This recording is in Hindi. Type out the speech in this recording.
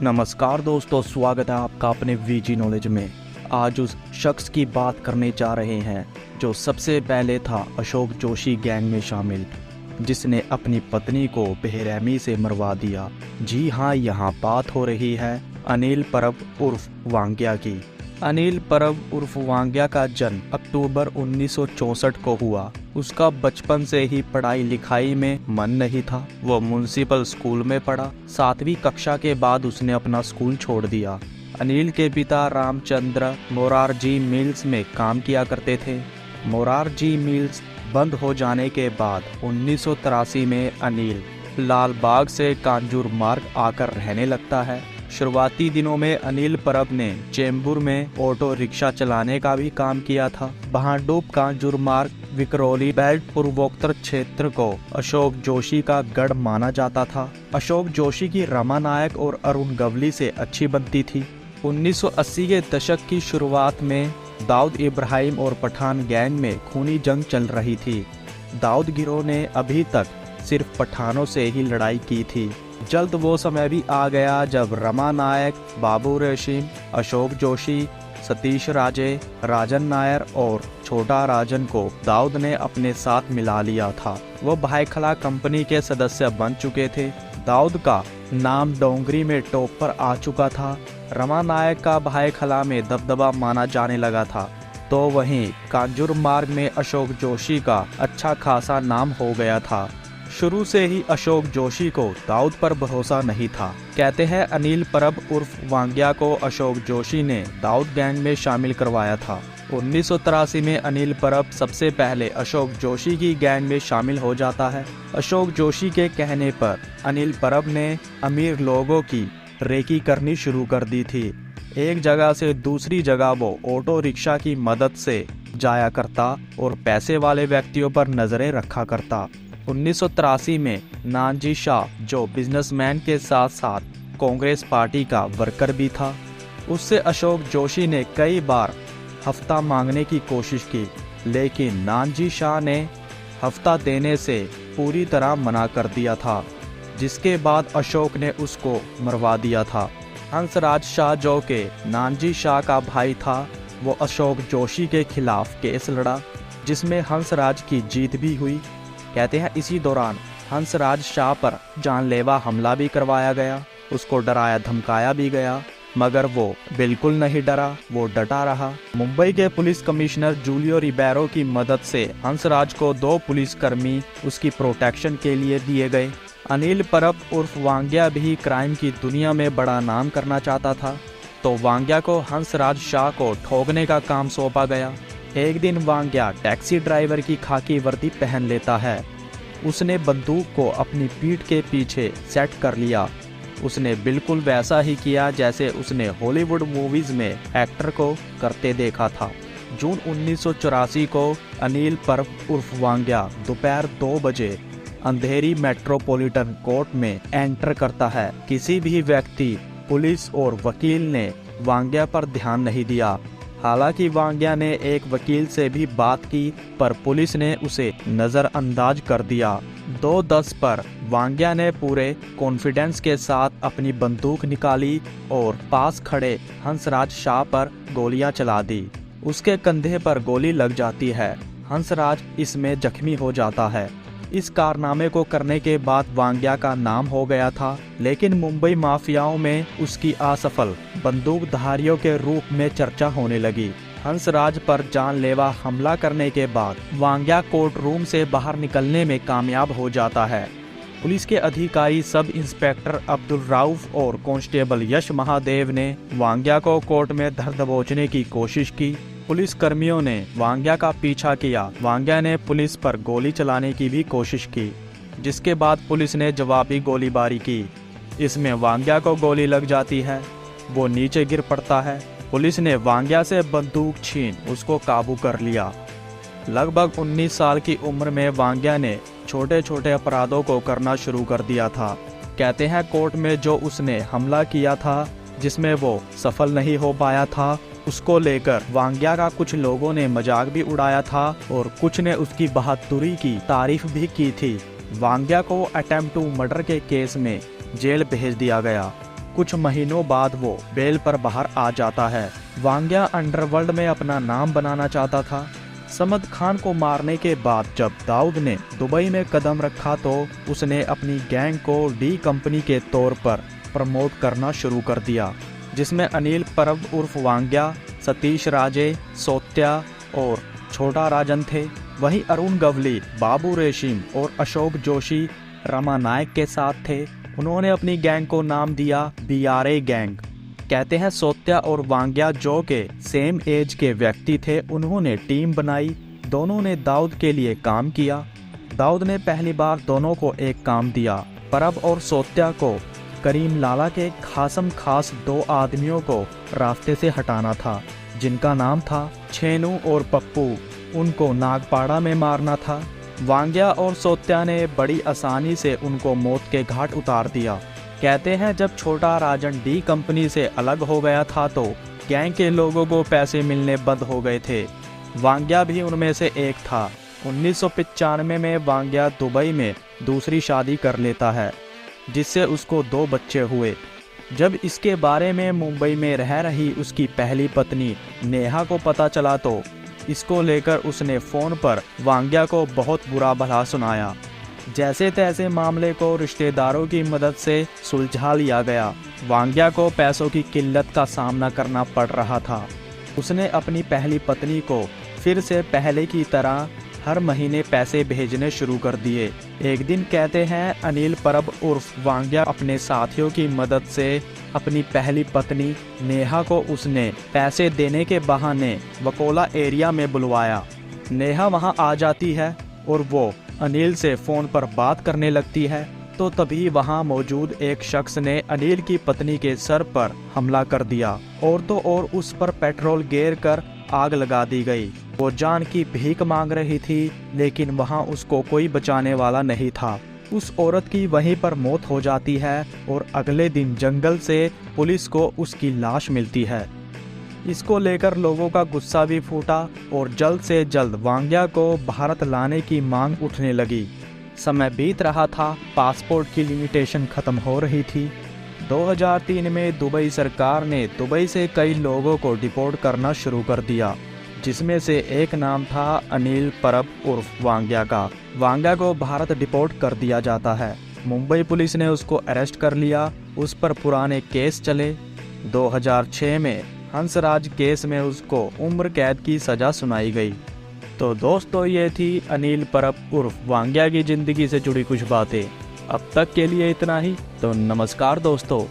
नमस्कार दोस्तों, स्वागत है आपका अपने वीजी नॉलेज में। आज उस शख्स की बात करने जा रहे हैं जो सबसे पहले था अशोक जोशी गैंग में शामिल, जिसने अपनी पत्नी को बेरहमी से मरवा दिया। जी हाँ, यहाँ बात हो रही है अनिल परब उर्फ वांग्या की। अनिल परब उर्फ वांग्या का जन्म अक्टूबर 1964 को हुआ। उसका बचपन से ही पढ़ाई लिखाई में मन नहीं था। वो म्युनिसिपल स्कूल में पढ़ा। 7वीं कक्षा के बाद उसने अपना स्कूल छोड़ दिया। अनिल के पिता रामचंद्र मोरारजी मिल्स में काम किया करते थे। मोरारजी मिल्स बंद हो जाने के बाद 1983 में अनिल लाल बाग से कांजूर मार्ग आकर रहने लगता है। शुरुआती दिनों में अनिल परब ने चेंबूर में ऑटो रिक्शा चलाने का भी काम किया था। भांडुप कांजूर मार्ग विकरौली बेल्ट पूर्वोत्तर क्षेत्र को अशोक जोशी का गढ़ माना जाता था। अशोक जोशी की रमा नायक और अरुण गवली से अच्छी बनती थी। 1980 के दशक की शुरुआत में दाऊद इब्राहिम और पठान गैंग में खूनी जंग चल रही थी। दाऊद गिरोह ने अभी तक सिर्फ पठानों से ही लड़ाई की थी। जल्द वो समय भी आ गया जब रमा नायक, बाबू रेशीम, अशोक जोशी, सतीश राजे, राजन नायर और छोटा राजन को दाऊद ने अपने साथ मिला लिया था। वो भाईखला कंपनी के सदस्य बन चुके थे। दाऊद का नाम डोंगरी में टॉप पर आ चुका था। रमा नायक का भाईखला में दबदबा माना जाने लगा था, तो वहीं कांजूर मार्ग में अशोक जोशी का अच्छा खासा नाम हो गया था। शुरू से ही अशोक जोशी को दाऊद पर भरोसा नहीं था। कहते हैं अनिल परब उर्फ वांग्या को अशोक जोशी ने दाऊद गैंग में शामिल करवाया था। 1983 में अनिल परब सबसे पहले अशोक जोशी की गैंग में शामिल हो जाता है। अशोक जोशी के कहने पर अनिल परब ने अमीर लोगों की रेकी करनी शुरू कर दी थी। एक जगह से दूसरी जगह वो ऑटो रिक्शा की मदद से जाया करता और पैसे वाले व्यक्तियों पर नजरें रखा करता। 1983 में नानजी शाह, जो बिजनेसमैन के साथ साथ कांग्रेस पार्टी का वर्कर भी था, उससे अशोक जोशी ने कई बार हफ्ता मांगने की कोशिश की, लेकिन नानजी शाह ने हफ्ता देने से पूरी तरह मना कर दिया था, जिसके बाद अशोक ने उसको मरवा दिया था। हंसराज शाह, जो के नानजी शाह का भाई था, वो अशोक जोशी के खिलाफ केस लड़ा, जिसमें हंसराज की जीत भी हुई। कहते हैं इसी दौरान हंसराज शाह पर जानलेवा हमला भी करवाया गया। उसको डराया धमकाया भी गया, मगर वो बिल्कुल नहीं डरा, वो डटा रहा। मुंबई के पुलिस कमिश्नर जूलियो रिबेरो की मदद से हंसराज को 2 पुलिसकर्मी उसकी प्रोटेक्शन के लिए दिए गए। अनिल परब उर्फ वांग्या भी क्राइम की दुनिया में बड़ा नाम करना चाहता था, तो वांग्या को हंसराज शाह को ठोकने का काम सौंपा गया। एक दिन वांग्या टैक्सी ड्राइवर की खाकी वर्दी पहन लेता है। उसने बंदूक को अपनी पीठ के पीछे सेट कर लिया। उसने बिल्कुल वैसा ही किया जैसे उसने हॉलीवुड मूवीज में एक्टर को करते देखा था। जून 1984 को अनिल परब उर्फ वांग्या दोपहर 2 बजे अंधेरी मेट्रोपॉलिटन कोर्ट में एंटर करता है। किसी भी व्यक्ति, पुलिस और वकील ने वांग्या पर ध्यान नहीं दिया। हालांकि वांग्या ने एक वकील से भी बात की, पर पुलिस ने उसे नजरअंदाज कर दिया। 2:10 पर वांग्या ने पूरे कॉन्फिडेंस के साथ अपनी बंदूक निकाली और पास खड़े हंसराज शाह पर गोलियां चला दी। उसके कंधे पर गोली लग जाती है। हंसराज इसमें जख्मी हो जाता है। इस कारनामे को करने के बाद वांग्या का नाम हो गया था, लेकिन मुंबई माफियाओं में उसकी असफल बंदूकधारियों के रूप में चर्चा होने लगी। हंसराज पर जानलेवा हमला करने के बाद वांग्या कोर्ट रूम से बाहर निकलने में कामयाब हो जाता है। पुलिस के अधिकारी सब इंस्पेक्टर अब्दुल राउफ और कांस्टेबल यश महादेव ने वांग्या को कोर्ट में धर दबोचने की कोशिश की। पुलिस कर्मियों ने वांग्या का पीछा किया। वांग्या ने पुलिस पर गोली चलाने की भी कोशिश की, जिसके बाद पुलिस ने जवाबी गोलीबारी की। इसमें वांग्या को गोली लग जाती है। वो नीचे गिर पड़ता है। पुलिस ने वांग्या से बंदूक छीन उसको काबू कर लिया। लगभग 19 साल की उम्र में वांग्या ने छोटे छोटे अपराधों को करना शुरू कर दिया था। कहते हैं कोर्ट में जो उसने हमला किया था, जिसमें वो सफल नहीं हो पाया था, उसको लेकर वांग्या का कुछ लोगों ने मजाक भी उड़ाया था और कुछ ने उसकी बहादुरी की तारीफ भी की थी। वांग्या को अटेम्प्ट टू मर्डर के केस में जेल भेज दिया गया। कुछ महीनों बाद वो बेल पर बाहर आ जाता है। वांग्या अंडरवर्ल्ड में अपना नाम बनाना चाहता था। समद खान को मारने के बाद जब दाऊद ने दुबई में कदम रखा तो उसने अपनी गैंग को डी कंपनी के तौर पर प्रमोट करना शुरू कर दिया, जिसमें अनिल परब उर्फ वांग्या, सतीश राजे, सोत्या और छोटा राजन थे। वहीं अरुण गवली, बाबू रेशिम और अशोक जोशी रमा नायक के साथ थे। उन्होंने अपनी गैंग को नाम दिया बीआरए गैंग। कहते हैं सोत्या और वांग्या जो के सेम एज के व्यक्ति थे, उन्होंने टीम बनाई। दोनों ने दाऊद के लिए काम किया। दाऊद ने पहली बार दोनों को एक काम दिया। परब और सोत्या को करीम लाला के खासम खास दो आदमियों को रास्ते से हटाना था, जिनका नाम था छेनू और पप्पू। उनको नागपाड़ा में मारना था। वांग्या और सोत्या ने बड़ी आसानी से उनको मौत के घाट उतार दिया। कहते हैं जब छोटा राजन डी कंपनी से अलग हो गया था तो गैंग के लोगों को पैसे मिलने बंद हो गए थे। वांग्या भी उनमें से एक था। 1995 में वांग्या दुबई में दूसरी शादी कर लेता है, जिससे उसको 2 बच्चे हुए। जब इसके बारे में मुंबई में रह रही उसकी पहली पत्नी नेहा को पता चला तो इसको लेकर उसने फ़ोन पर वांग्या को बहुत बुरा भला सुनाया। जैसे तैसे मामले को रिश्तेदारों की मदद से सुलझा लिया गया। वांग्या को पैसों की किल्लत का सामना करना पड़ रहा था। उसने अपनी पहली पत्नी को फिर से पहले की तरह हर महीने पैसे भेजने शुरू कर दिए। एक दिन कहते हैं अनिल परब उर्फ वांग्या अपने साथियों की मदद से अपनी पहली पत्नी नेहा को उसने पैसे देने के बहाने वकोला एरिया में बुलवाया। नेहा वहां आ जाती है और वो अनिल से फ़ोन पर बात करने लगती है तो तभी वहां मौजूद एक शख्स ने अनिल की पत्नी के सर पर हमला कर दिया और तो और उस पर पेट्रोल गेर कर आग लगा दी गई। वो जान की भीख मांग रही थी, लेकिन वहां उसको कोई बचाने वाला नहीं था। उस औरत की वहीं पर मौत हो जाती है और अगले दिन जंगल से पुलिस को उसकी लाश मिलती है। इसको लेकर लोगों का गुस्सा भी फूटा और जल्द से जल्द वांग्या को भारत लाने की मांग उठने लगी। समय बीत रहा था, पासपोर्ट की लिमिटेशन खत्म हो रही थी। 2003 में दुबई सरकार ने दुबई से कई लोगों को डिपोर्ट करना शुरू कर दिया, जिसमें से एक नाम था अनिल परब उर्फ वांग्या का। वांग्या को भारत डिपोर्ट कर दिया जाता है। मुंबई पुलिस ने उसको अरेस्ट कर लिया। उस पर पुराने केस चले। 2006 में हंसराज केस में उसको उम्र कैद की सजा सुनाई गई। तो दोस्तों, ये थी अनिल परब उर्फ वांग्या की जिंदगी से जुड़ी कुछ बातें। अब तक के लिए इतना ही। तो नमस्कार दोस्तों।